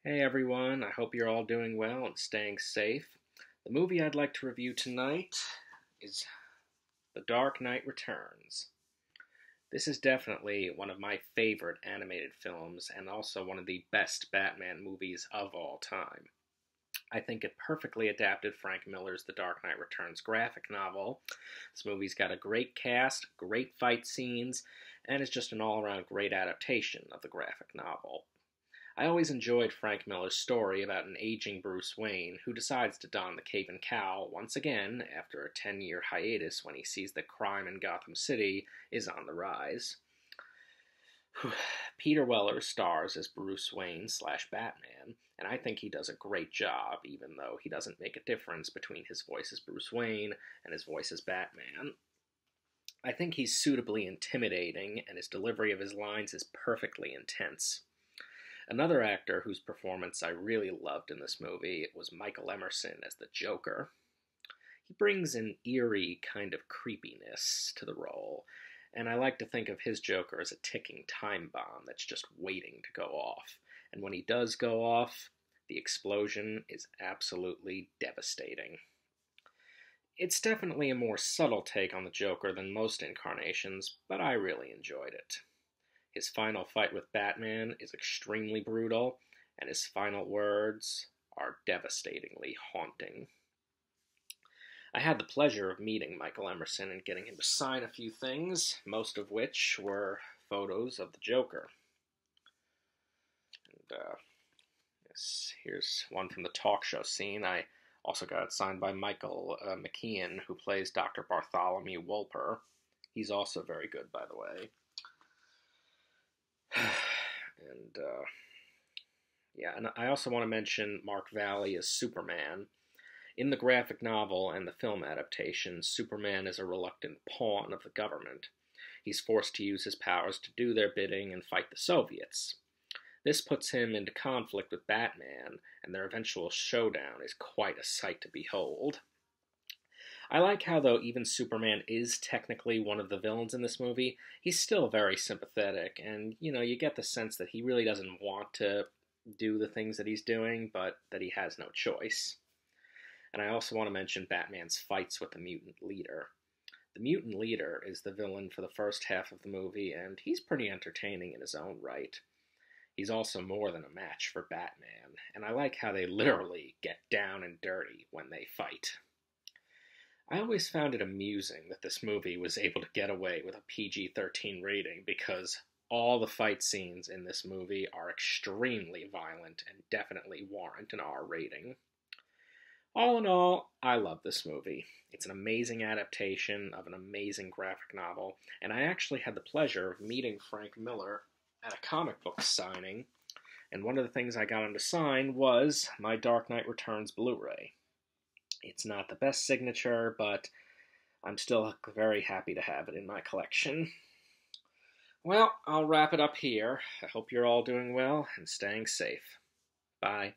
Hey everyone, I hope you're all doing well and staying safe. The movie I'd like to review tonight is The Dark Knight Returns. This is definitely one of my favorite animated films and also one of the best Batman movies of all time. I think it perfectly adapted Frank Miller's The Dark Knight Returns graphic novel. This movie's got a great cast, great fight scenes, and is just an all around great adaptation of the graphic novel. I always enjoyed Frank Miller's story about an aging Bruce Wayne who decides to don the cape and cowl once again after a 10-year hiatus when he sees that crime in Gotham City is on the rise. Peter Weller stars as Bruce Wayne slash Batman, and I think he does a great job, even though he doesn't make a difference between his voice as Bruce Wayne and his voice as Batman. I think he's suitably intimidating, and his delivery of his lines is perfectly intense. Another actor whose performance I really loved in this movie was Michael Emerson as the Joker. He brings an eerie kind of creepiness to the role, and I like to think of his Joker as a ticking time bomb that's just waiting to go off. And when he does go off, the explosion is absolutely devastating. It's definitely a more subtle take on the Joker than most incarnations, but I really enjoyed it. His final fight with Batman is extremely brutal, and his final words are devastatingly haunting. I had the pleasure of meeting Michael Emerson and getting him to sign a few things, most of which were photos of the Joker. And here's one from the talk show scene. I also got it signed by Michael McKean, who plays Dr. Bartholomew Wolper. He's also very good, by the way. And I also want to mention Mark Valley as Superman. In the graphic novel and the film adaptation, Superman is a reluctant pawn of the government. He's forced to use his powers to do their bidding and fight the Soviets. This puts him into conflict with Batman, and their eventual showdown is quite a sight to behold. I like how, though even Superman is technically one of the villains in this movie, he's still very sympathetic, and, you get the sense that he really doesn't want to do the things that he's doing, but that he has no choice. And I also want to mention Batman's fights with the mutant leader. The mutant leader is the villain for the first half of the movie, and he's pretty entertaining in his own right. He's also more than a match for Batman, and I like how they literally get down and dirty when they fight. I always found it amusing that this movie was able to get away with a PG-13 rating because all the fight scenes in this movie are extremely violent and definitely warrant an R rating. All in all, I love this movie. It's an amazing adaptation of an amazing graphic novel, and I actually had the pleasure of meeting Frank Miller at a comic book signing, and one of the things I got him to sign was my Dark Knight Returns Blu-ray. It's not the best signature, but I'm still very happy to have it in my collection. Well, I'll wrap it up here. I hope you're all doing well and staying safe. Bye.